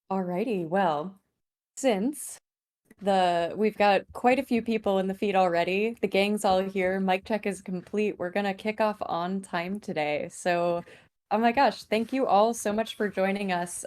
Alrighty, well, since we've got quite a few people in the feed already, the gang's all here, mic check is complete. We're gonna kick off on time today. So, oh my gosh, thank you all so much for joining us.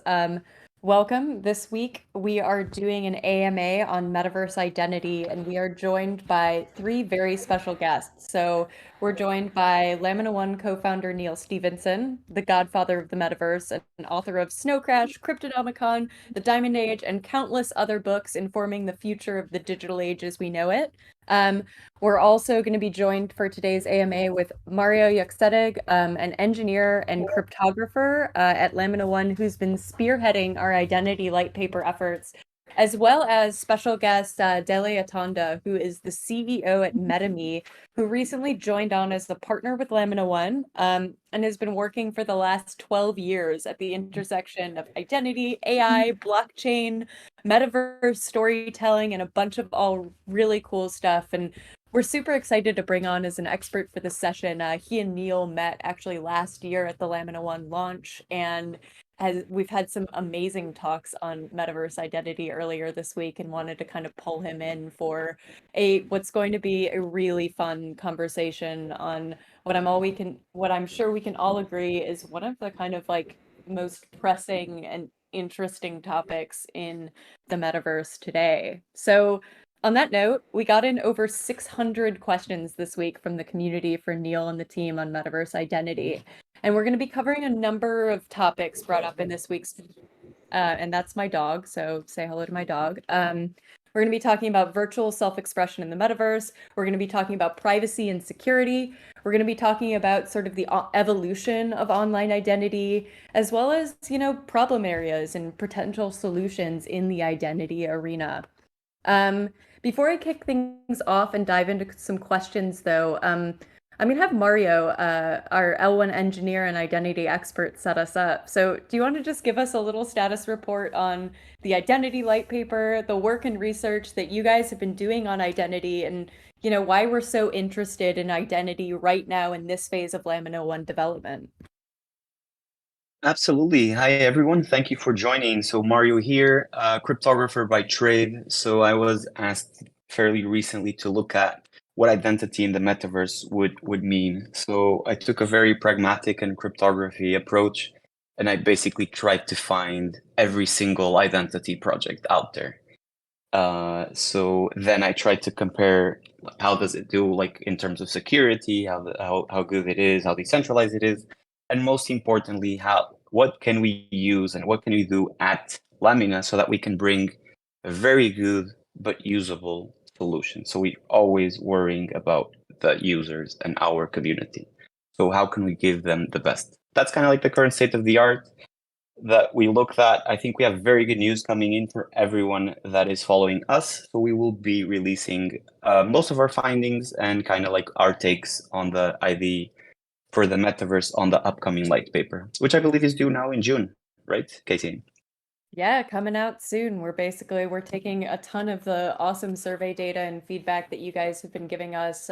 Welcome. This week we are doing an AMA on metaverse identity, and we are joined by three very special guests. So we're joined by LAMINA1 Co-Founder Neal Stephenson, the godfather of the metaverse and author of Snow Crash, Cryptonomicon, The Diamond Age, and countless other books informing the future of the digital age as we know it. Um, we're also going to be joined for today's AMA with Mario Yaksetig, an engineer and cryptographer at LAMINA1 who's been spearheading our identity light paper efforts, as well as special guest Dele Atanda, who is the CEO at MetaMe, who recently joined on as the partner with LAMINA1 and has been working for the last 12 years at the intersection of identity, AI, blockchain, metaverse storytelling, and a bunch of all really cool stuff. And we're super excited to bring on as an expert for this session. He and Neal met actually last year at the LAMINA1 launch, and we've had some amazing talks on metaverse identity earlier this week, and wanted to kind of pull him in for what's going to be a really fun conversation on what I'm sure we can all agree is one of the kind of like most pressing and interesting topics in the metaverse today. So on that note, we got in over 600 questions this week from the community for Neal and the team on metaverse identity. And we're going to be covering a number of topics brought up in this week's, and that's my dog, so say hello to my dog. We're going to be talking about virtual self-expression in the metaverse. We're going to be talking about privacy and security. We're going to be talking about sort of the evolution of online identity, as well as, problem areas and potential solutions in the identity arena. Before I kick things off and dive into some questions, though, I'm going to have Mario, our L1 engineer and identity expert, set us up. So do you want to just give us a little status report on the identity light paper, the work and research that you guys have been doing on identity, and why we're so interested in identity right now in this phase of LAMINA1 development? Absolutely. Hi, everyone. Thank you for joining. So Mario here, cryptographer by trade. So I was asked fairly recently to look at what identity in the metaverse would mean. So I took a very pragmatic and cryptography approach, and I basically tried to find every single identity project out there. So then I tried to compare how does it do, like in terms of security, how good it is, how decentralized it is, and most importantly, what can we use and what can we do at Lamina so that we can bring a very good but usable solution. So we're always worrying about the users and our community. So how can we give them the best? That's kind of like the current state of the art that we looked at. I think we have very good news coming in for everyone that is following us. So we will be releasing most of our findings and kind of like our takes on the ID for the metaverse on the upcoming light paper, which I believe is due now in June, right, Casey? Yeah, coming out soon. We're taking a ton of the awesome survey data and feedback that you guys have been giving us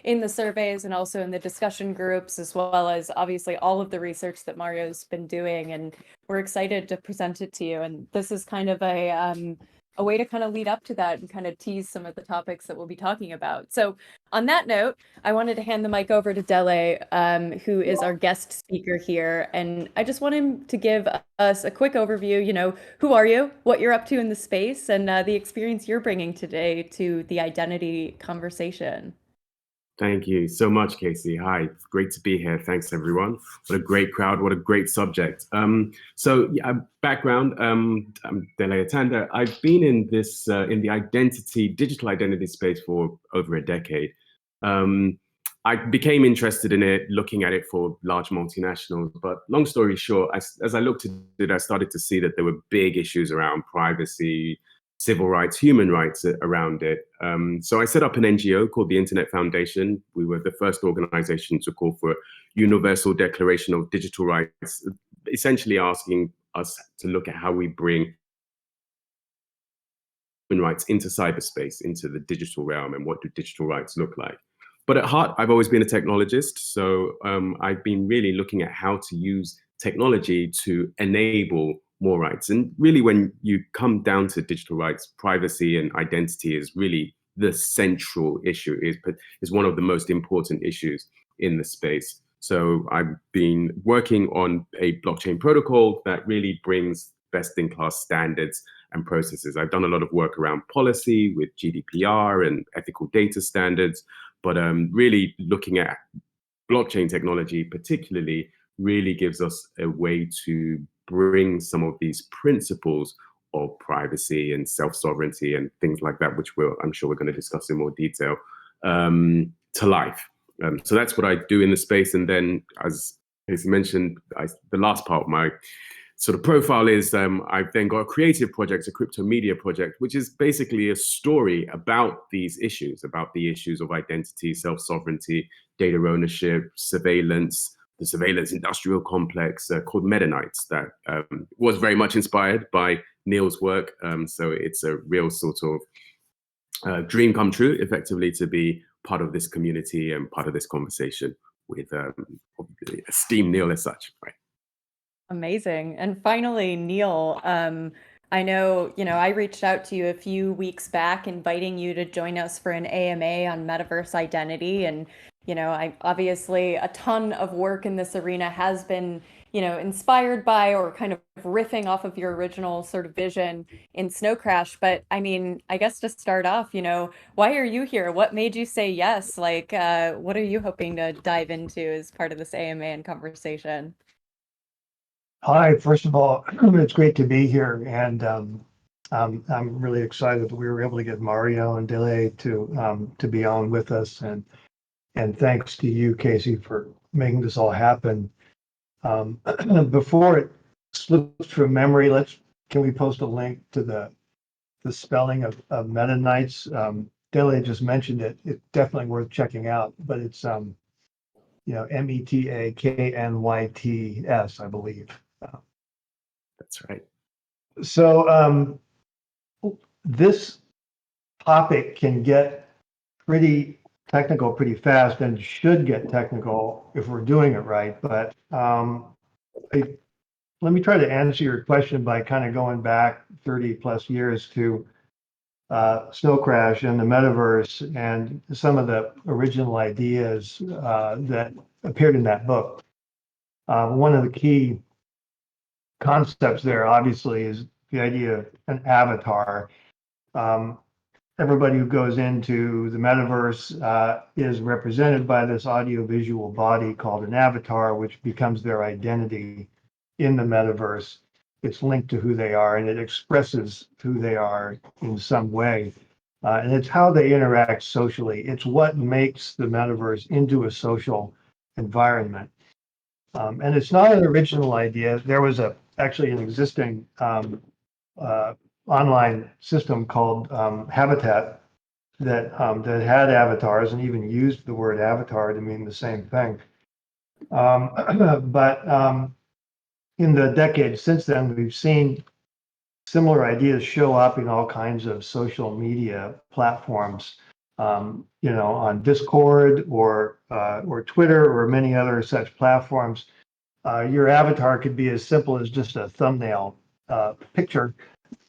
in the surveys and also in the discussion groups, as well as obviously all of the research that Mario's been doing. And we're excited to present it to you. And this is kind of a way to kind of lead up to that and kind of tease some of the topics that we'll be talking about. So on that note, I wanted to hand the mic over to Dele, who is our guest speaker here. And I just want him to give us a quick overview, who are you, what you're up to in the space, and the experience you're bringing today to the identity conversation. Thank you so much, Casey. Hi, it's great to be here. Thanks, everyone. What a great crowd. What a great subject. Background, I'm Dele Atanda. I've been in this, in the digital identity space for over a decade. I became interested in it, looking at it for large multinationals. But long story short, as I looked at it, I started to see that there were big issues around privacy, civil rights, human rights around it. So I set up an NGO called the Internet Foundation. We were the first organization to call for a universal declaration of digital rights, essentially asking us to look at how we bring human rights into cyberspace, into the digital realm, and what do digital rights look like. But at heart, I've always been a technologist. So I've been really looking at how to use technology to enable more rights. And really, when you come down to digital rights, privacy and identity is really the central issue, is one of the most important issues in the space. So I've been working on a blockchain protocol that really brings best-in-class standards and processes. I've done a lot of work around policy with GDPR and ethical data standards, but really looking at blockchain technology particularly really gives us a way to bring some of these principles of privacy and self-sovereignty and things like that, which I'm sure we're going to discuss in more detail, to life. So that's what I do in the space. And then, as Casey mentioned, the last part of my sort of profile is I've then got a creative project, a crypto media project, which is basically a story about these issues, about the issues of identity, self-sovereignty, data ownership, surveillance, the surveillance industrial complex called MetaNights, that was very much inspired by Neal's work. So it's a real sort of dream come true, effectively, to be part of this community and part of this conversation with esteemed Neal as such, right? Amazing. And finally, Neal, I know, I reached out to you a few weeks back inviting you to join us for an AMA on Metaverse identity. And, I obviously a ton of work in this arena has been, inspired by or kind of riffing off of your original sort of vision in Snow Crash. But I mean, I guess to start off, why are you here? What made you say yes? Like, what are you hoping to dive into as part of this AMA and conversation? Hi, first of all, it's great to be here, and I'm really excited that we were able to get Mario and Dele to be on with us, and thanks to you, Casey, for making this all happen. Before it slips from memory, can we post a link to the spelling of MetaNights? Dele just mentioned it. It's definitely worth checking out, but it's METAKNYTS, I believe. That's right. So this topic can get pretty technical pretty fast and should get technical if we're doing it right. But let me try to answer your question by kind of going back 30 plus years to Snow Crash and the Metaverse and some of the original ideas that appeared in that book. One of the key concepts there, obviously, is the idea of an avatar. Everybody who goes into the metaverse is represented by this audiovisual body called an avatar, which becomes their identity in the metaverse. It's linked to who they are, and it expresses who they are in some way. And it's how they interact socially. It's what makes the metaverse into a social environment. And it's not an original idea. There was actually an existing online system called Habitat that had avatars and even used the word avatar to mean the same thing. But in the decades since then, we've seen similar ideas show up in all kinds of social media platforms, on Discord or Twitter or many other such platforms. Your avatar could be as simple as just a thumbnail picture,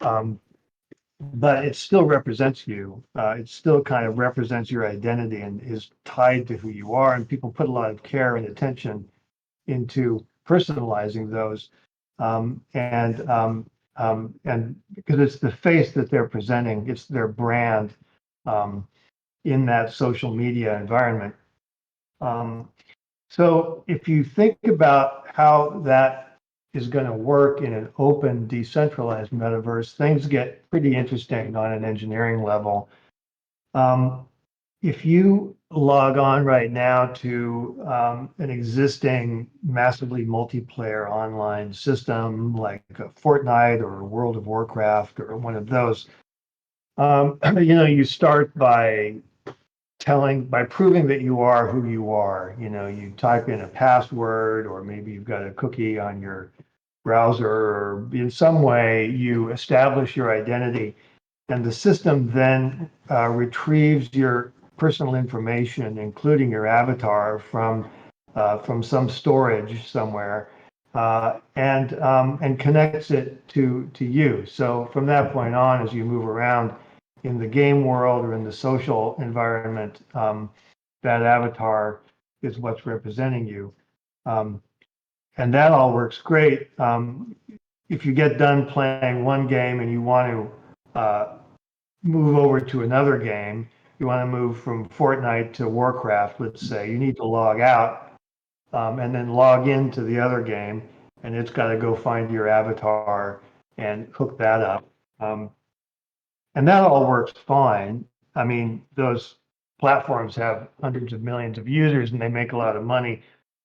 but it still represents you. It still kind of represents your identity and is tied to who you are. And people put a lot of care and attention into personalizing those, and because it's the face that they're presenting, it's their brand in that social media environment. So if you think about how that is going to work in an open, decentralized metaverse, things get pretty interesting on an engineering level. If you log on right now to an existing massively multiplayer online system like a Fortnite or World of Warcraft or one of those, you start by proving that you are who you are. You type in a password, or maybe you've got a cookie on your browser, or in some way you establish your identity, and the system then retrieves your personal information, including your avatar, from some storage somewhere, and connects it to you. So from that point on, as you move around in the game world or in the social environment, that avatar is what's representing you. And that all works great. If you get done playing one game and you want to move over to another game, you want to move from Fortnite to Warcraft, let's say, you need to log out and then log into the other game, and it's got to go find your avatar and hook that up. And that all works fine. I mean, those platforms have hundreds of millions of users and they make a lot of money.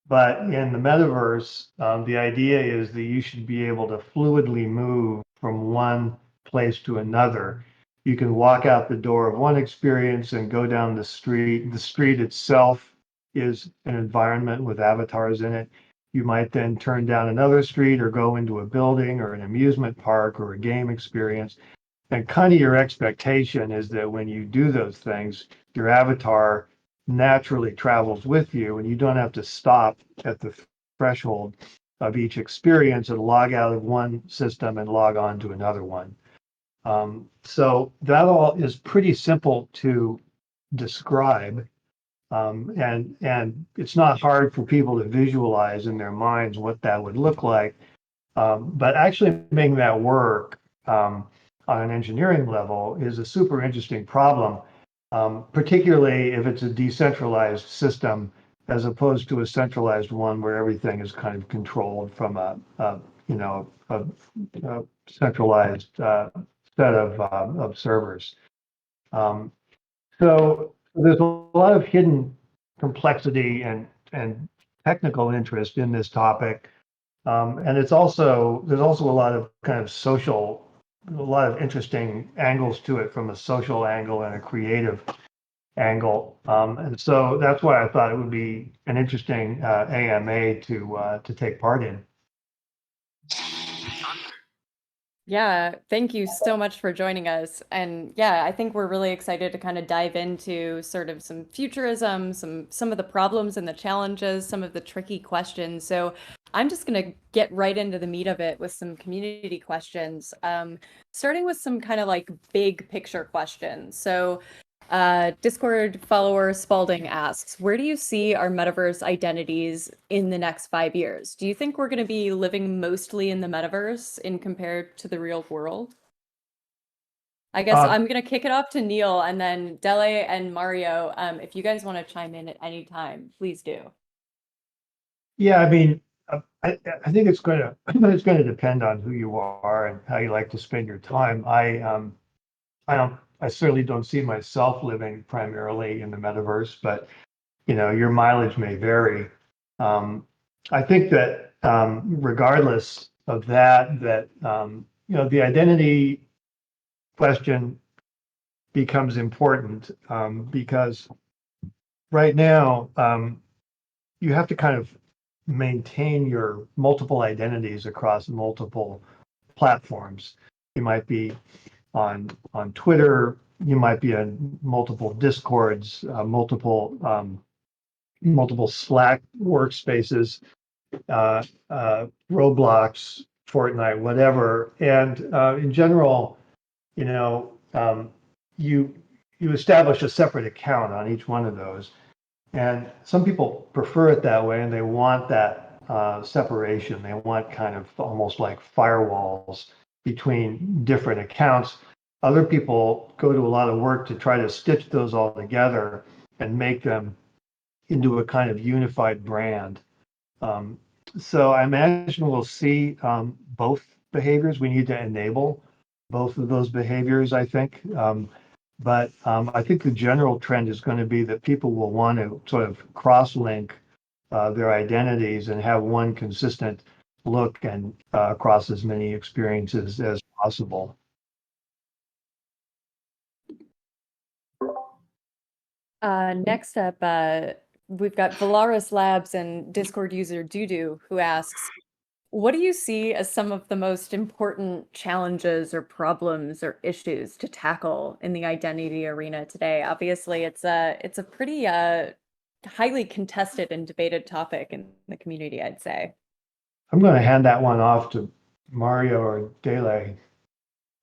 But in the metaverse, the idea is that you should be able to fluidly move from one place to another. You can walk out the door of one experience and go down the street. The street itself is an environment with avatars in it. You might then turn down another street or go into a building or an amusement park or a game experience. And kind of your expectation is that when you do those things, your avatar naturally travels with you and you don't have to stop at the threshold of each experience and log out of one system and log on to another one. So that all is pretty simple to describe. And it's not hard for people to visualize in their minds what that would look like. But actually making that work on an engineering level is a super interesting problem, particularly if it's a decentralized system as opposed to a centralized one where everything is kind of controlled from a centralized set of servers. So there's a lot of hidden complexity and technical interest in this topic. And there's also a lot of kind of a lot of interesting angles to it from a social angle and a creative angle. And so that's why I thought it would be an interesting AMA to take part in. Yeah, thank you so much for joining us. And yeah, I think we're really excited to kind of dive into sort of some futurism, some of the problems and the challenges, some of the tricky questions. So I'm just going to get right into the meat of it with some community questions, starting with some kind of like big picture questions. So Discord follower Spalding asks, where do you see our metaverse identities in the next 5 years? Do you think we're going to be living mostly in the metaverse in compared to the real world? I guess I'm going to kick it off to Neal and then Dele and Mario. If you guys want to chime in at any time, please do. Yeah, I mean, I think it's going to depend on who you are and how you like to spend your time. I certainly don't see myself living primarily in the metaverse, but your mileage may vary. I think that regardless of that, the identity question becomes important because right now you have to kind of maintain your multiple identities across multiple platforms. You might be on Twitter, you might be on multiple Discords, multiple Slack workspaces, Roblox, Fortnite, whatever. And in general, you establish a separate account on each one of those. And some people prefer it that way, and they want that separation. They want kind of almost like firewalls between different accounts. Other people go to a lot of work to try to stitch those all together and make them into a kind of unified brand. So I imagine we'll see both behaviors. We need to enable both of those behaviors, I think. But I think the general trend is going to be that people will want to sort of cross-link their identities and have one consistent look and across as many experiences as possible. Next up, we've got Valaris Labs and Discord user Dudu who asks, what do you see as some of the most important challenges or problems or issues to tackle in the identity arena today? Obviously, it's a pretty highly contested and debated topic in the community, I'd say. I'm going to hand that one off to Mario or Dele.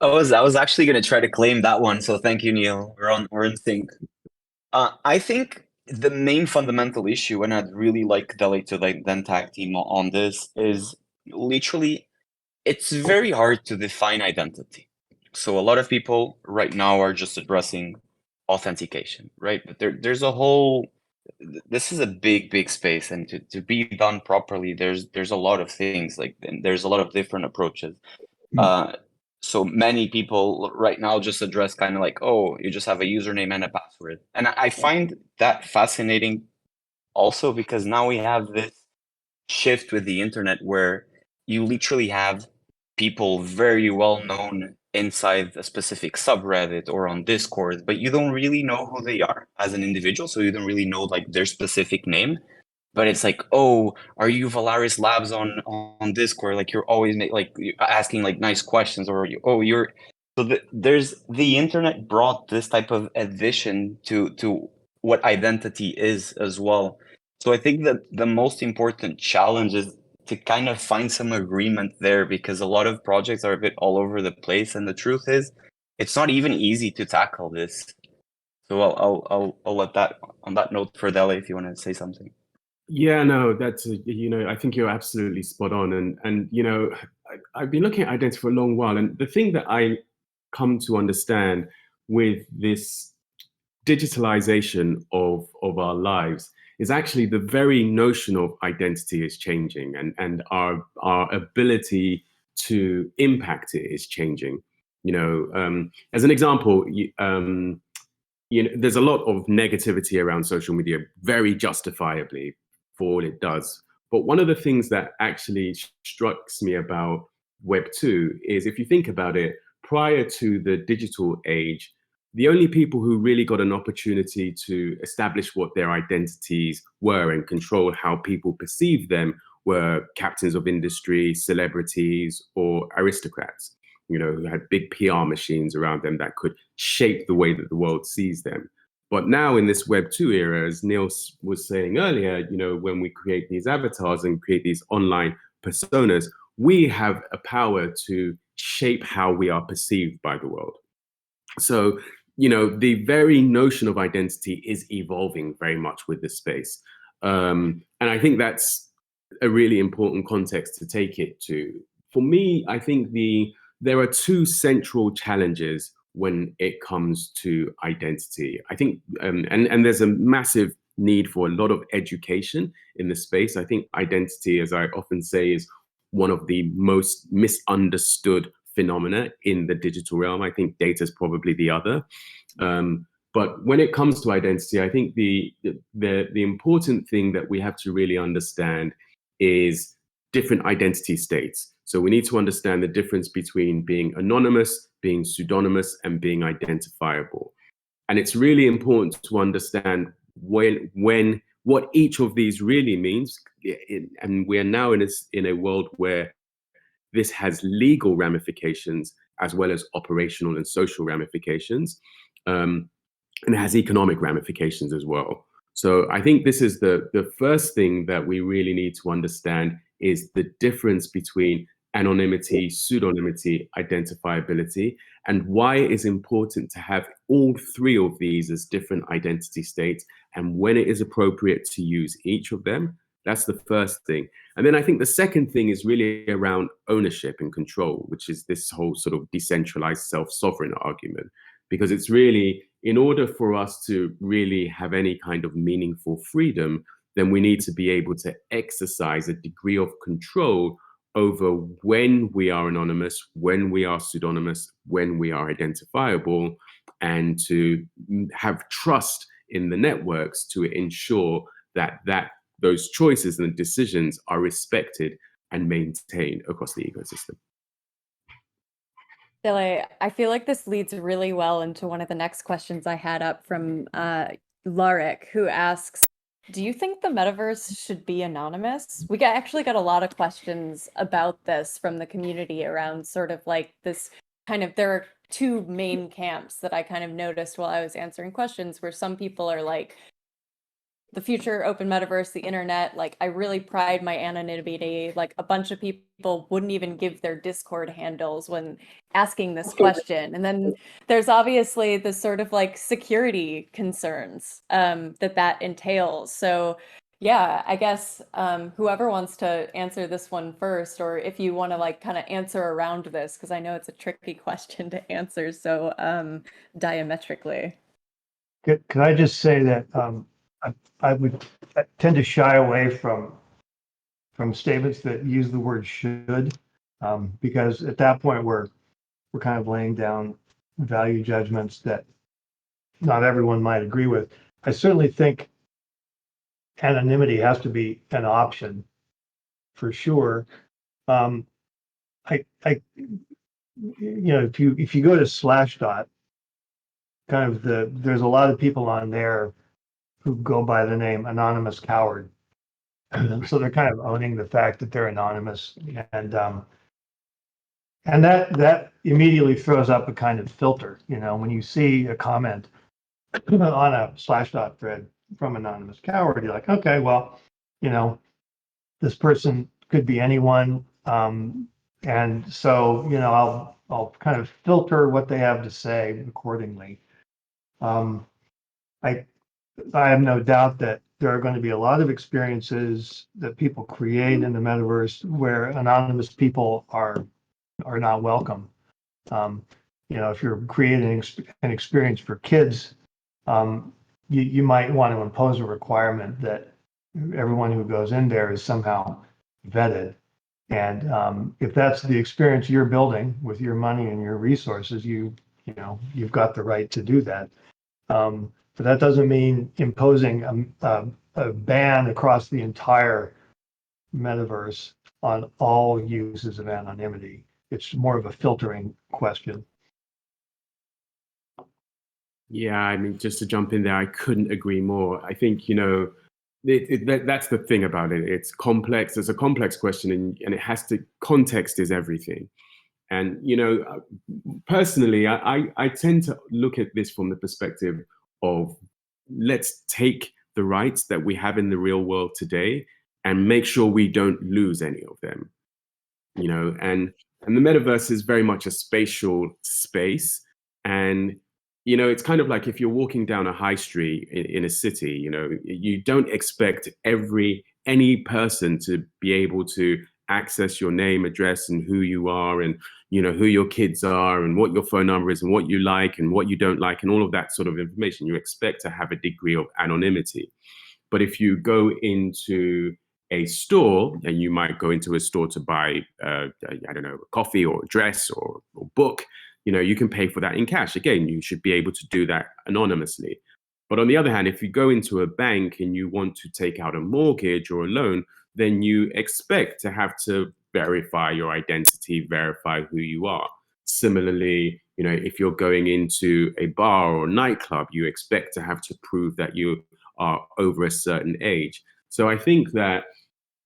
I was actually going to try to claim that one, so thank you, Neil. We're in sync. I think the main fundamental issue, and I'd really like Dele to then tag team on this, is literally it's very hard to define identity. So a lot of people right now are just addressing authentication, right? But there's a whole this is a big space, and to be done properly, there's a lot of things and there's a lot of different approaches. So many people right now just address kind of like, oh, you just have a username and a password. And I find that fascinating also because now we have this shift with the internet where you literally have people very well known inside a specific subreddit or on Discord, but you don't really know who they are as an individual. So you don't really know like their specific name. But it's like, oh, are you Valaris Labs on Discord? Like you're always asking like nice questions, or you're. So there's the internet brought this type of addition to what identity is as well. So I think that the most important challenge is to kind of find some agreement there, because a lot of projects are a bit all over the place, and the truth is, it's not even easy to tackle this. So I'll let that on that note for Dele if you want to say something. Yeah, no, that's I think you're absolutely spot on, and I've been looking at identity for a long while, and the thing that I come to understand with this digitalization of our lives is actually the very notion of identity is changing, and our ability to impact it is changing. As an example, there's a lot of negativity around social media, very justifiably, for all it does. But one of the things that actually strikes me about Web 2 is, if you think about it, prior to the digital age, the only people who really got an opportunity to establish what their identities were and control how people perceive them were captains of industry, celebrities, or aristocrats, who had big PR machines around them that could shape the way that the world sees them. But now in this Web 2 era, as Neil was saying earlier, when we create these avatars and create these online personas, we have a power to shape how we are perceived by the world. So, the very notion of identity is evolving very much with this space. And I think that's a really important context to take it to. For me, I think there are two central challenges when it comes to identity. I think, and there's a massive need for a lot of education in this space. I think identity, as I often say, is one of the most misunderstood phenomena in the digital realm. I think data is probably the other. But when it comes to identity, I think the important thing that we have to really understand is different identity states. So we need to understand the difference between being anonymous, being pseudonymous, and being identifiable. And it's really important to understand what each of these really means. And we are now in a world where this has legal ramifications as well as operational and social ramifications. And it has economic ramifications as well. So I think this is the first thing that we really need to understand, is the difference between anonymity, pseudonymity, identifiability, and why it is important to have all three of these as different identity states, and when it is appropriate to use each of them. That's the first thing. And then I think the second thing is really around ownership and control, which is this whole sort of decentralized self-sovereign argument. Because it's really, in order for us to really have any kind of meaningful freedom, then we need to be able to exercise a degree of control over when we are anonymous, when we are pseudonymous, when we are identifiable, and to have trust in the networks to ensure that those choices and decisions are respected and maintained across the ecosystem. Dele, I feel like this leads really well into one of the next questions I had up from Larek, who asks, do you think the metaverse should be anonymous? We actually got a lot of questions about this from the community around sort of like this kind of, there are two main camps that I kind of noticed while I was answering questions, where some people are like, the future open metaverse, the internet, like I really pride my anonymity. Like a bunch of people wouldn't even give their Discord handles when asking this question. And then there's obviously the sort of like security concerns that entails. So yeah, I guess whoever wants to answer this one first, or if you want to like kind of answer around this, because I know it's a tricky question to answer so diametrically. Could I just say that I would tend to shy away from statements that use the word should, because at that point we're kind of laying down value judgments that not everyone might agree with. I certainly think anonymity has to be an option for sure. If you go to Slashdot, kind of there's a lot of people on there who go by the name Anonymous Coward. So they're kind of owning the fact that they're anonymous, and that immediately throws up a kind of filter. When you see a comment on a Slashdot thread from Anonymous Coward, you're like, okay, well, this person could be anyone, and so I'll kind of filter what they have to say accordingly. I have no doubt that there are going to be a lot of experiences that people create in the metaverse where anonymous people are not welcome. If you're creating an experience for kids, you might want to impose a requirement that everyone who goes in there is somehow vetted. And if that's the experience you're building with your money and your resources, you've got the right to do that. But that doesn't mean imposing a ban across the entire metaverse on all uses of anonymity. It's more of a filtering question. Yeah, I mean, just to jump in there, I couldn't agree more. I think, that's the thing about it. It's complex. It's a complex question, and it has to, context is everything. And, personally, I tend to look at this from the perspective of, let's take the rights that we have in the real world today and make sure we don't lose any of them. And the metaverse is very much a spatial space. And, it's kind of like if you're walking down a high street in a city, you don't expect any person to be able to access your name, address, and who you are, and who your kids are, and what your phone number is, and what you like and what you don't like, and all of that sort of information. You expect to have a degree of anonymity. But if you go into a store, and you might go into a store to buy, I don't know, a coffee or a dress or book, you can pay for that in cash. Again, you should be able to do that anonymously. But on the other hand, if you go into a bank and you want to take out a mortgage or a loan, then you expect to have to verify your identity, verify who you are. Similarly, if you're going into a bar or a nightclub, you expect to have to prove that you are over a certain age. So I think that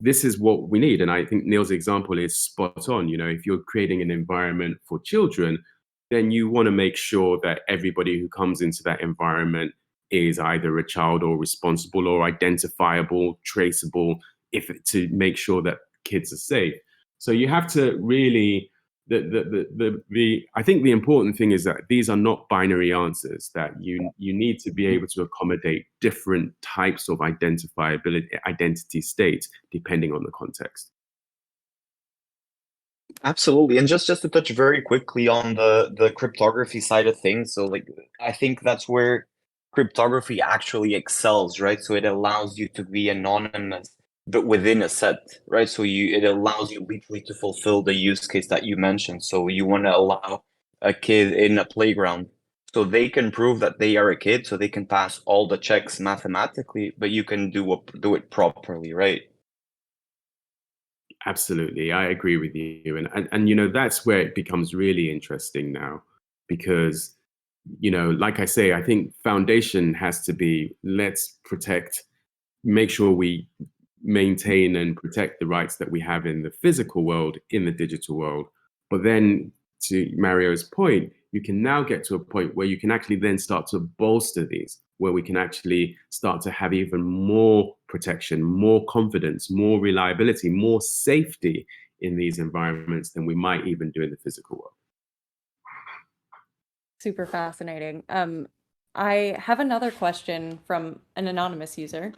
this is what we need. And I think Neal's example is spot on. If you're creating an environment for children, then you want to make sure that everybody who comes into that environment is either a child or responsible or identifiable, traceable, to make sure that kids are safe. So you have to really, I think the important thing is that these are not binary answers, that you need to be able to accommodate different types of identity states depending on the context. Absolutely. And just to touch very quickly on the cryptography side of things. So like, I think that's where cryptography actually excels, right? So it allows you to be anonymous, but within a set, right? So it allows you literally to fulfill the use case that you mentioned. So you want to allow a kid in a playground so they can prove that they are a kid, so they can pass all the checks mathematically, but you can do it properly, right? Absolutely, I agree with you, and that's where it becomes really interesting now, because like I say, I think foundation has to be, let's make sure we maintain and protect the rights that we have in the physical world, in the digital world. But then, to Mario's point, you can now get to a point where you can actually then start to bolster these, where we can actually start to have even more protection, more confidence, more reliability, more safety in these environments than we might even do in the physical world. Super fascinating. I have another question from an anonymous user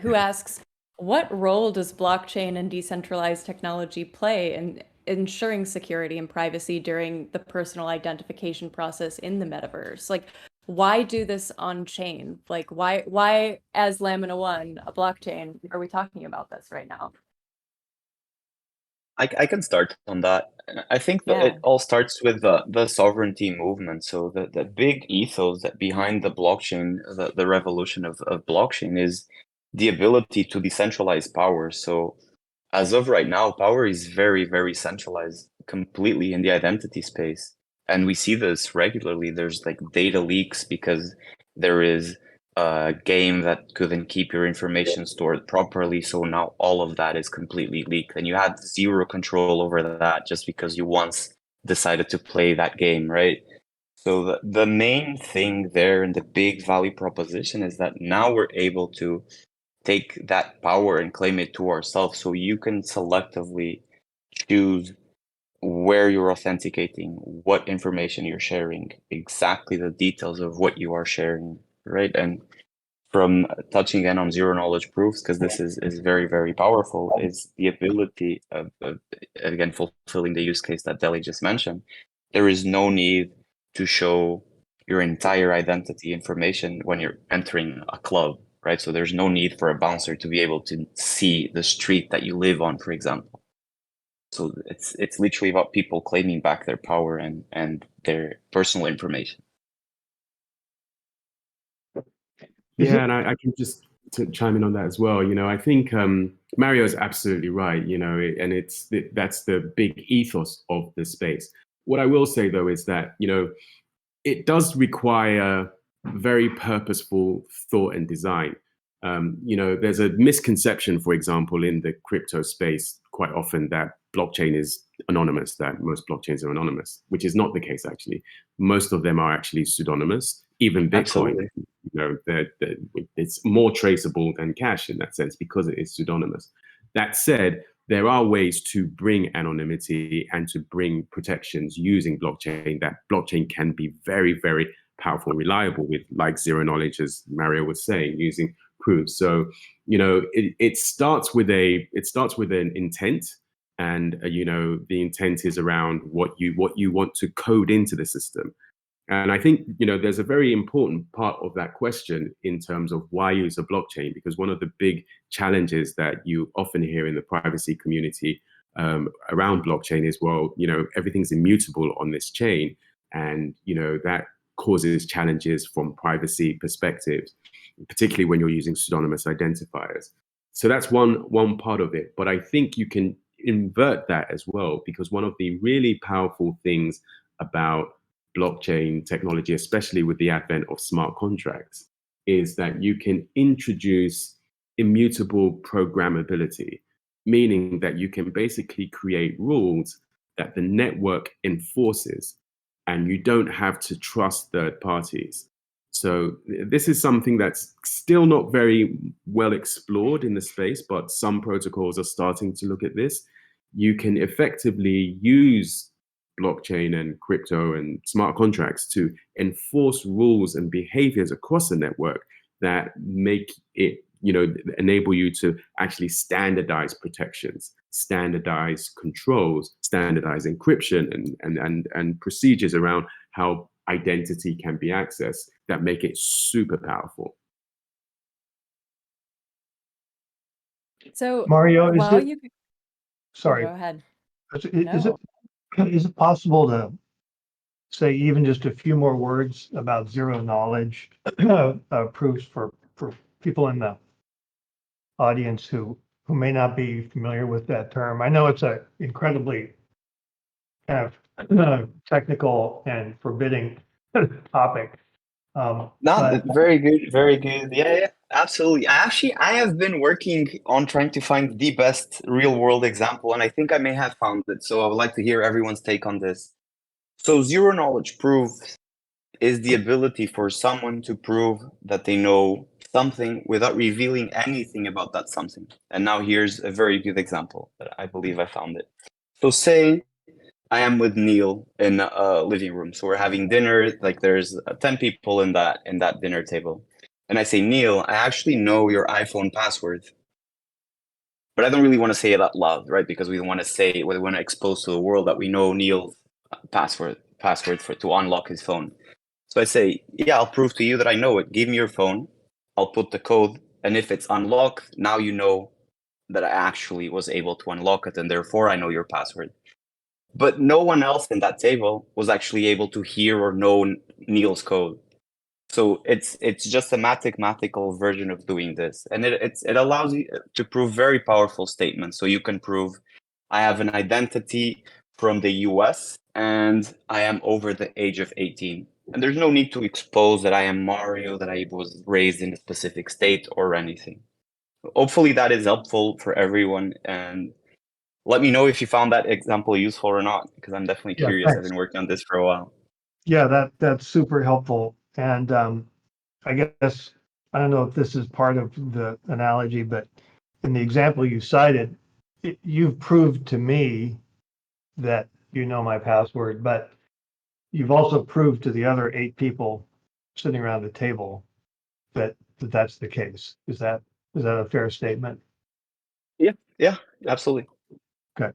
who asks, what role does blockchain and decentralized technology play in ensuring security and privacy during the personal identification process in the metaverse? Like, why do this on chain? Like, why as LAMINA1, a blockchain, are we talking about this right now? I can start on that. I think that Yeah. it all starts with the sovereignty movement. So the big ethos that behind the blockchain, the revolution of blockchain is the ability to decentralize power. So as of right now, power is very, very centralized completely in the identity space. And we see this regularly. There's like data leaks because there is a game that couldn't keep your information stored properly. So now all of that is completely leaked. And you had zero control over that just because you once decided to play that game, right? So the main thing there and the big value proposition is that now we're able to take that power and claim it to ourselves. So you can selectively choose where you're authenticating, what information you're sharing, exactly the details of what you are sharing, right? And from touching again on zero knowledge proofs, because this is very, very powerful, is the ability of again, fulfilling the use case that Dele just mentioned. There is no need to show your entire identity information when you're entering a club, right? So there's no need for a bouncer to be able to see the street that you live on, for example. So it's literally about people claiming back their power and their personal information. Yeah, and I can just to chime in on that as well. You know, I think Mario is absolutely right. You know, and that's the big ethos of the space. What I will say though is that, you know, it does require very purposeful thought and design. You know, there's a misconception, for example, in the crypto space quite often that blockchain is anonymous, that most blockchains are anonymous, which is not the case actually. Most of them are actually pseudonymous, even Bitcoin. Absolutely. You know, it's more traceable than cash in that sense because it is pseudonymous. That said, there are ways to bring anonymity and to bring protections using blockchain. That blockchain can be very, very powerful and reliable with, like, zero knowledge, as Mario was saying, using proofs. So, you know, it starts with an intent, and you know, the intent is around what you want to code into the system. And I think, you know, there's a very important part of that question in terms of why use a blockchain, because one of the big challenges that you often hear in the privacy community around blockchain is, well, you know, everything's immutable on this chain. And, you know, that causes challenges from privacy perspectives, particularly when you're using pseudonymous identifiers. So that's one part of it. But I think you can invert that as well, because one of the really powerful things about blockchain technology, especially with the advent of smart contracts, is that you can introduce immutable programmability, meaning that you can basically create rules that the network enforces, and you don't have to trust third parties. So this is something that's still not very well explored in the space, but some protocols are starting to look at this. You can effectively use blockchain and crypto and smart contracts to enforce rules and behaviors across the network that make it, you know, enable you to actually standardize protections, standardize controls, standardize encryption and procedures around how identity can be accessed that make it super powerful. So Mario, is while it, you sorry, go ahead. is No. it possible to say even just a few more words about zero knowledge proofs for people in the audience who may not be familiar with that term? I know it's a incredibly kind of technical and forbidding topic. No, But very good, very good. Yeah, absolutely. I have been working on trying to find the best real world example, and I think I may have found it. So I would like to hear everyone's take on this. So zero knowledge proof is the ability for someone to prove that they know something without revealing anything about that something. And now here's a very good example that I believe I found it. So say I am with Neal in a living room. So we're having dinner, like there's 10 people in that dinner table. And I say, Neal, I actually know your iPhone password. But I don't really want to say it out loud, right? Because we want to expose to the world that we know Neal's password to unlock his phone. So I say, yeah, I'll prove to you that I know it. Give me your phone. I'll put the code. And if it's unlocked, now you know that I actually was able to unlock it. And therefore, I know your password. But no one else in that table was actually able to hear or know Neal's code. So it's just a mathematical version of doing this. And it allows you to prove very powerful statements. So you can prove I have an identity from the US and I am over the age of 18. And there's no need to expose that I am Mario, that I was raised in a specific state or anything. Hopefully that is helpful for everyone. And let me know if you found that example useful or not, because I'm definitely Yeah, curious. thanks. I've been working on this for a while. Yeah, that's super helpful. And I guess I don't know if this is part of the analogy, but in the example you cited, you've proved to me that you know my password, but you've also proved to the other 8 people sitting around the table that that's the case. Is that a fair statement? Yeah, absolutely. Okay.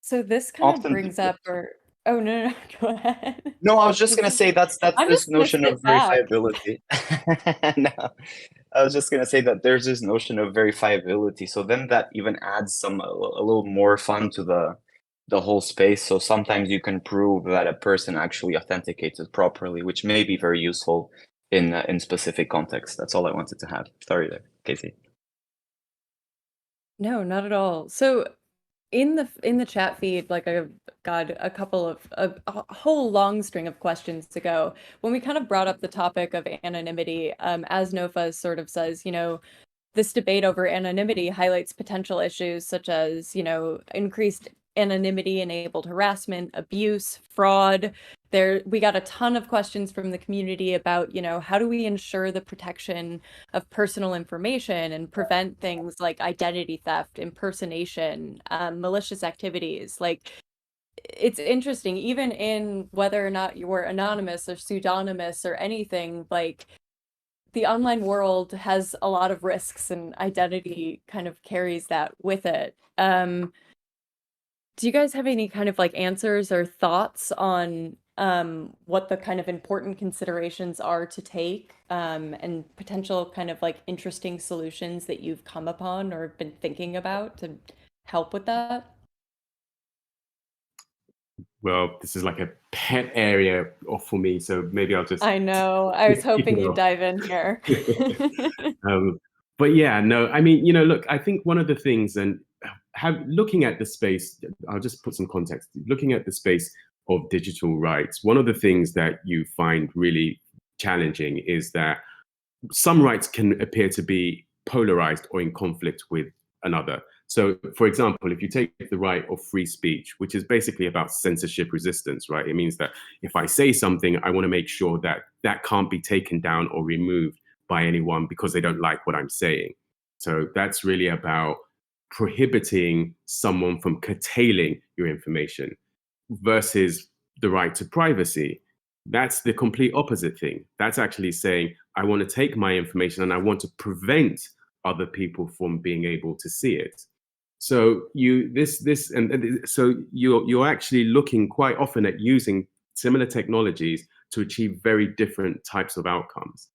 So this kind of Often, brings up, or oh no, go ahead. no, I was just This gonna is- say that's I'm this just gonna notion of sit back. verifiability. No, I was just gonna say that there's this notion of verifiability. So then that even adds a little more fun to the whole space. So sometimes you can prove that a person actually authenticates it properly, which may be very useful in specific contexts. That's all I wanted to have. Sorry there, Casey. No, not at all. So in the chat feed, like I've got a couple of a whole long string of questions to go. When we kind of brought up the topic of anonymity, as Nofa sort of says, this debate over anonymity highlights potential issues such as, increased anonymity-enabled harassment, abuse, fraud. We got a ton of questions from the community about, how do we ensure the protection of personal information and prevent things like identity theft, impersonation, malicious activities. Like, it's interesting, even in whether or not you're anonymous or pseudonymous or anything, like the online world has a lot of risks and identity kind of carries that with it. Do you guys have any kind of like answers or thoughts on what the kind of important considerations are to take and potential kind of like interesting solutions that you've come upon or been thinking about to help with that? Well, this is like a pet area for me, so maybe I'll just I know. I was kick hoping it you'd off. dive in here. But yeah, no, I mean, look, I think one of the things, and looking at the space, I'll just put some context. Looking at the space of digital rights, one of the things that you find really challenging is that some rights can appear to be polarized or in conflict with another. So, for example, if you take the right of free speech, which is basically about censorship resistance, right? It means that if I say something, I want to make sure that that can't be taken down or removed by anyone because they don't like what I'm saying. So that's really about prohibiting someone from curtailing your information versus the right to privacy. That's the complete opposite thing. That's actually saying, I want to take my information and I want to prevent other people from being able to see it. So you're actually looking quite often at using similar technologies to achieve very different types of outcomes.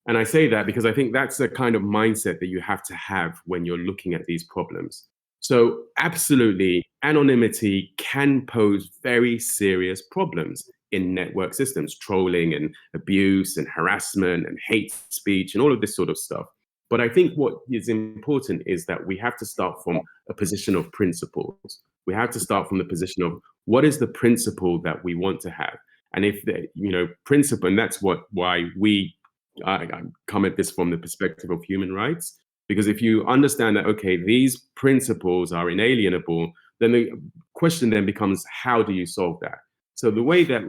And I say that because I think that's the kind of mindset that you have to have when you're looking at these problems. So absolutely, anonymity can pose very serious problems in network systems, trolling and abuse and harassment and hate speech and all of this sort of stuff. But I think what is important is that we have to start from a position of principles. We have to start from the position of what is the principle that we want to have. And if the, principle, and that's why I come at this from the perspective of human rights, because if you understand that, okay, these principles are inalienable, then the question then becomes, how do you solve that? So the way that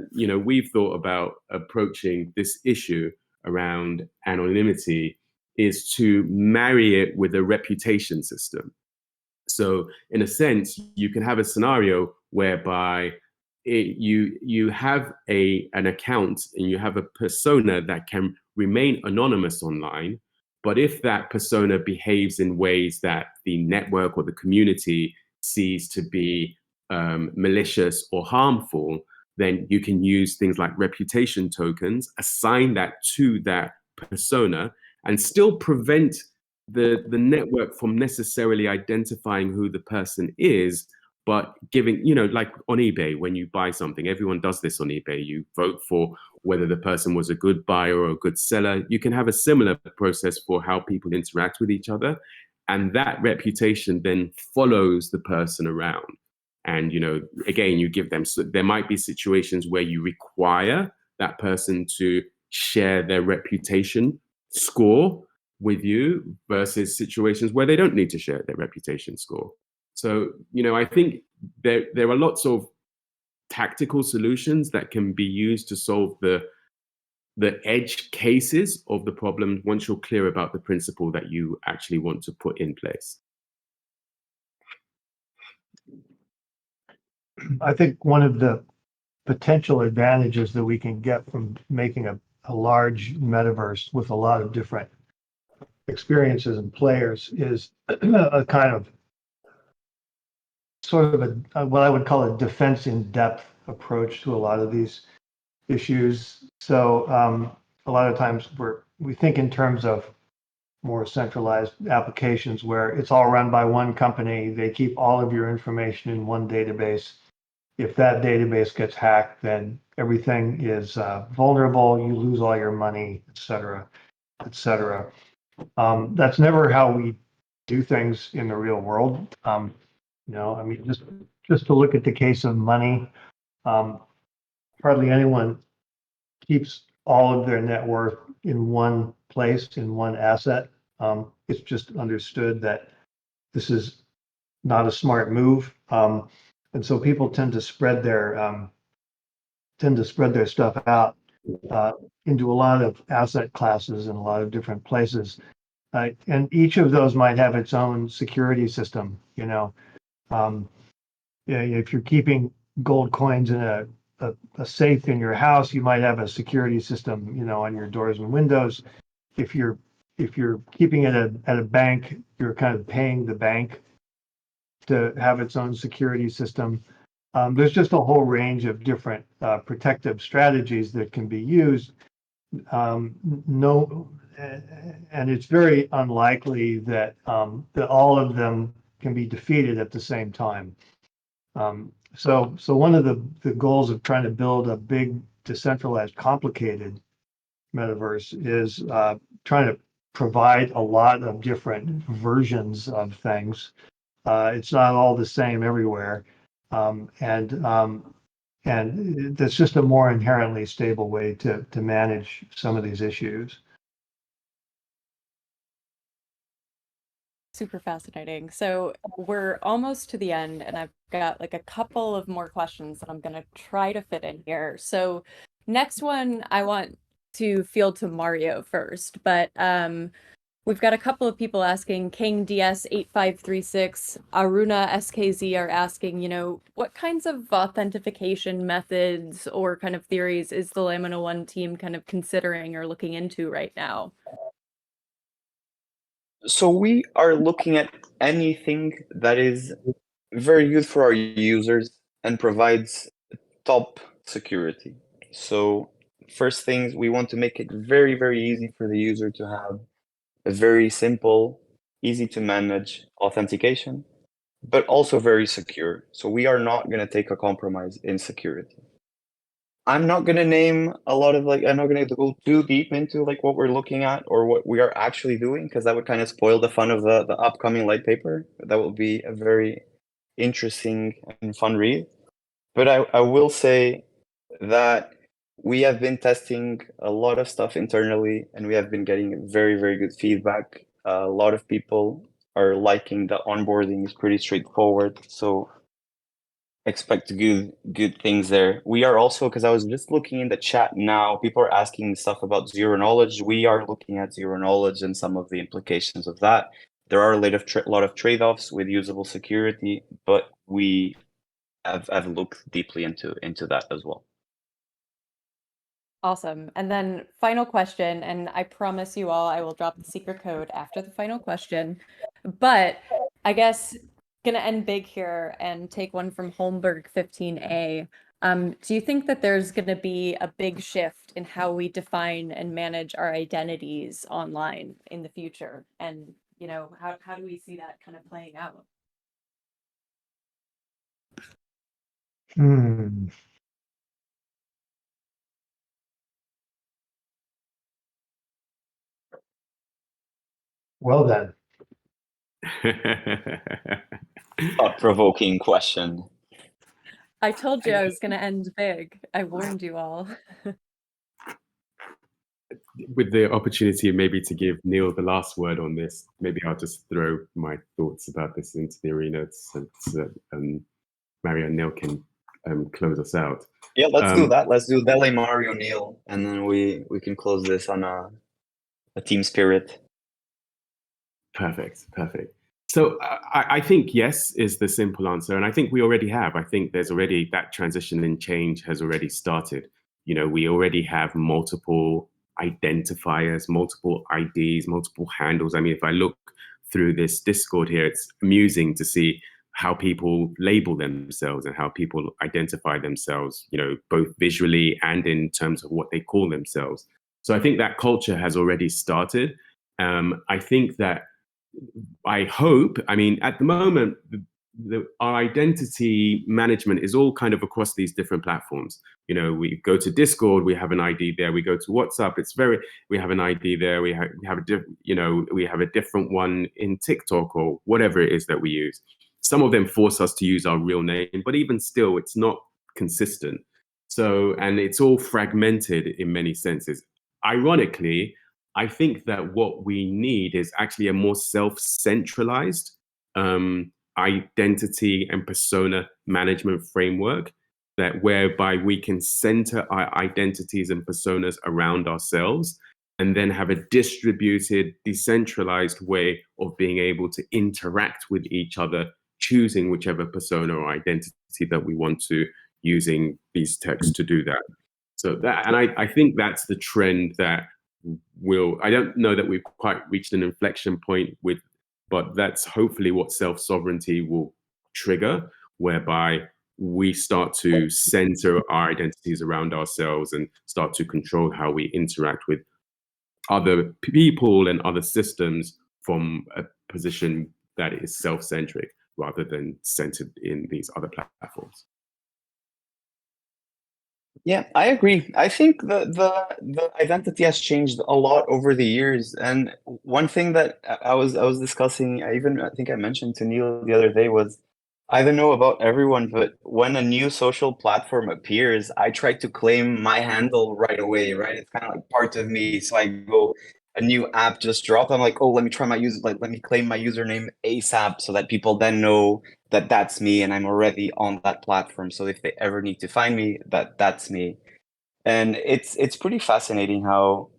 we've thought about approaching this issue around anonymity is to marry it with a reputation system. So in a sense, you can have a scenario whereby you have an account and you have a persona that can remain anonymous online. But if that persona behaves in ways that the network or the community sees to be malicious or harmful, then you can use things like reputation tokens, assign that to that persona, and still prevent the network from necessarily identifying who the person is, but giving, like on eBay, when you buy something, everyone does this on eBay. You vote for whether the person was a good buyer or a good seller. You can have a similar process for how people interact with each other. And that reputation then follows the person around. And, again, you give them, so there might be situations where you require that person to share their reputation score with you versus situations where they don't need to share their reputation score. So, I think there are lots of tactical solutions that can be used to solve the edge cases of the problem once you're clear about the principle that you actually want to put in place. I think one of the potential advantages that we can get from making a large metaverse with a lot of different experiences and players is a kind of sort of what I would call a defense in depth approach to a lot of these issues. So a lot of times we think in terms of more centralized applications where it's all run by one company. They keep all of your information in one database. If that database gets hacked, then everything is vulnerable. You lose all your money, et cetera, et cetera. That's never how we do things in the real world. I mean, just to look at the case of money, hardly anyone keeps all of their net worth in one place, in one asset. It's just understood that this is not a smart move. And so people tend to spread their stuff out into a lot of asset classes in a lot of different places. And each of those might have its own security system. If you're keeping gold coins in a safe in your house, you might have a security system, on your doors and windows. If you're keeping it at a bank, you're kind of paying the bank to have its own security system. There's just a whole range of different protective strategies that can be used. And it's very unlikely that all of them can be defeated at the same time. So one of the goals of trying to build a big, decentralized, complicated metaverse is trying to provide a lot of different versions of things. It's not all the same everywhere, and that's just a more inherently stable way to manage some of these issues. Super fascinating. So we're almost to the end, and I've got like a couple of more questions that I'm going to try to fit in here. So next one I want to field to Mario first, but we've got a couple of people asking. King DS8536, Aruna SKZ are asking, what kinds of authentication methods or kind of theories is the LAMINA1 team kind of considering or looking into right now? So we are looking at anything that is very good for our users and provides top security. So first things, we want to make it very, very easy for the user to have a very simple, easy to manage authentication, but also very secure. So we are not going to take a compromise in security. I'm not going to name a lot of I'm not going to go too deep into what we're looking at or what we are actually doing, because that would kind of spoil the fun of the upcoming light paper. That will be a very interesting and fun read. But I will say that we have been testing a lot of stuff internally, and we have been getting very, very good feedback. A lot of people are liking the onboarding is pretty straightforward. So expect good things there. We are also, because I was just looking in the chat now, people are asking stuff about zero knowledge. We are looking at zero knowledge and some of the implications of that. There are a lot of trade-offs with usable security, but we have looked deeply into that as well. Awesome. And then final question, and I promise you all I will drop the secret code after the final question. But I guess gonna end big here and take one from Holmberg 15A. Do you think that there's gonna be a big shift in how we define and manage our identities online in the future? And you know, how do we see that kind of playing out? Well then, Thought-provoking question. I told you I was gonna end big. I warned you all. With the opportunity maybe to give Neal the last word on this, maybe I'll just throw my thoughts about this into the arena so Mario and Neal can close us out. Yeah, let's do that. Let's do Dele, Mario, Neal, and then we can close this on a team spirit. Perfect. So I think yes is the simple answer, and I think we already have. I think there's already that transition and change has already started. You know, we already have multiple identifiers, multiple IDs, multiple handles. I mean, if I look through this Discord here, it's amusing to see how people label themselves and how people identify themselves, you know, both visually and in terms of what they call themselves. So I think that culture has already started. I think that I hope, I mean, at the moment, our identity management is all kind of across these different platforms. You know, we go to Discord, we have an ID there. We go to WhatsApp, we have an ID there. We have a different one in TikTok or whatever it is that we use. Some of them force us to use our real name, but even still, it's not consistent. So, and it's all fragmented in many senses. Ironically, I think that what we need is actually a more self-centralized identity and persona management framework that whereby we can center our identities and personas around ourselves and then have a distributed, decentralized way of being able to interact with each other, choosing whichever persona or identity that we want to, using these texts to do that. So that, and I think that's the trend that I don't know that we've quite reached an inflection point with, but that's hopefully what self-sovereignty will trigger, whereby we start to center our identities around ourselves and start to control how we interact with other people and other systems from a position that is self-centric rather than centered in these other platforms. Yeah, I agree. I think the identity has changed a lot over the years. And one thing that I was discussing, I think I mentioned to Neal the other day was, I don't know about everyone, but when a new social platform appears, I try to claim my handle right away, right? It's kind of like part of me. So I go, a new app just dropped. I'm like, oh, let me try let me claim my username ASAP so that people then know that that's me and I'm already on that platform. So if they ever need to find me, that's me. And it's pretty fascinating how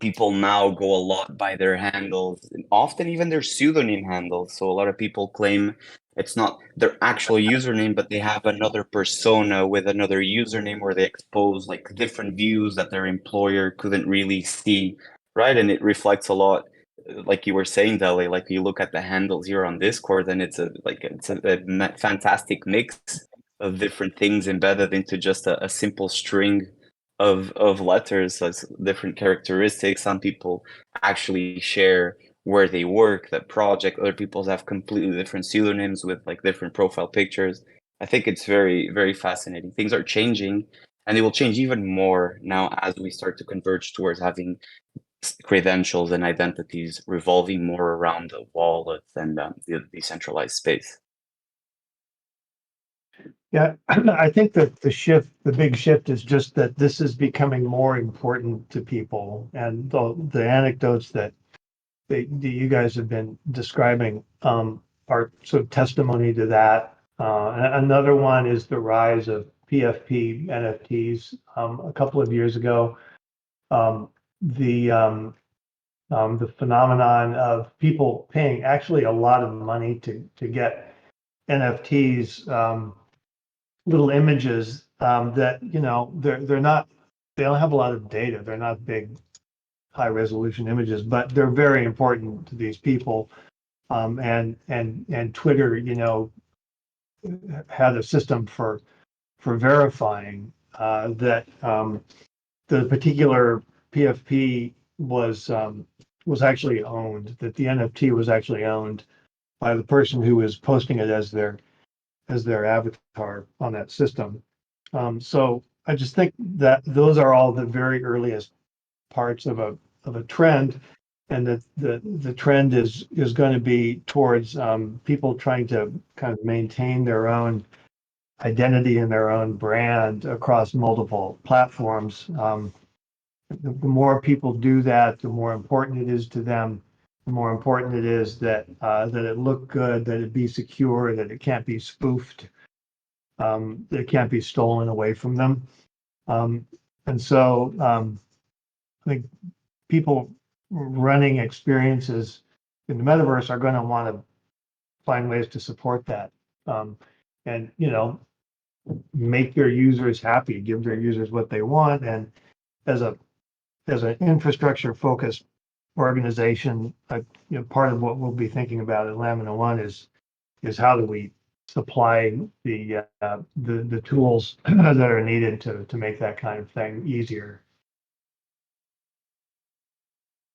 people now go a lot by their handles, and often even their pseudonym handles. So a lot of people claim it's not their actual username, but they have another persona with another username where they expose like different views that their employer couldn't really see, right? And it reflects a lot, like you were saying, Dele, like you look at the handles here on Discord, and it's a fantastic mix of different things embedded into just a simple string of letters. So it's different characteristics. Some people actually share where they work, the project. Other people have completely different pseudonyms with like different profile pictures. I think it's very, very fascinating. Things are changing, and they will change even more now as we start to converge towards having credentials and identities revolving more around the wallet and the decentralized space. Yeah, I think that the big shift is just that this is becoming more important to people. And the anecdotes that you guys have been describing are sort of testimony to that. Another one is the rise of PFP NFTs. A couple of years ago, the phenomenon of people paying actually a lot of money to get NFTs, little images that they don't have a lot of data. They're not big, high resolution images, but they're very important to these people. And Twitter, had a system for verifying that the particular PFP was actually owned, that the NFT was actually owned by the person who was posting it as their avatar on that system. So I just think that those are all the very earliest parts of a trend, and that the trend is going to be towards people trying to kind of maintain their own identity and their own brand across multiple platforms. The more people do that, the more important it is to them. The more important it is that it look good, that it be secure, that it can't be spoofed, that it can't be stolen away from them. And so I think people running experiences in the metaverse are going to want to find ways to support that, and make their users happy, give their users what they want. And as an infrastructure focused organization, part of what we'll be thinking about at LAMINA1 is how do we supply the tools that are needed to make that kind of thing easier.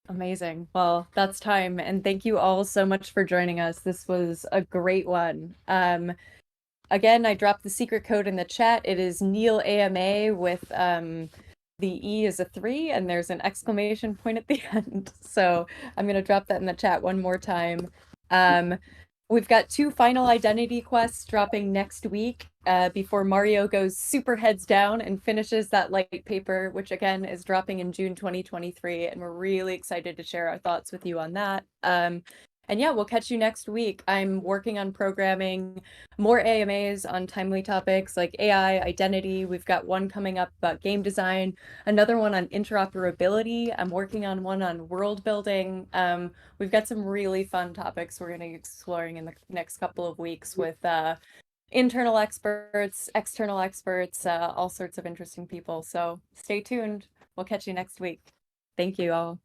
Amazing. Well, that's time. And thank you all so much for joining us. This was a great one. Again, I dropped the secret code in the chat. It is Neal AMA with the E is a 3 and there's an exclamation point at the end. So I'm going to drop that in the chat one more time. We've got 2 final identity quests dropping next week before Mario goes super heads down and finishes that light paper, which again is dropping in June 2023. And we're really excited to share our thoughts with you on that. And yeah, we'll catch you next week. I'm working on programming more AMAs on timely topics like AI, identity. We've got one coming up about game design, another one on interoperability. I'm working on one on world building. We've got some really fun topics we're going to be exploring in the next couple of weeks with internal experts, external experts, all sorts of interesting people. So stay tuned. We'll catch you next week. Thank you all.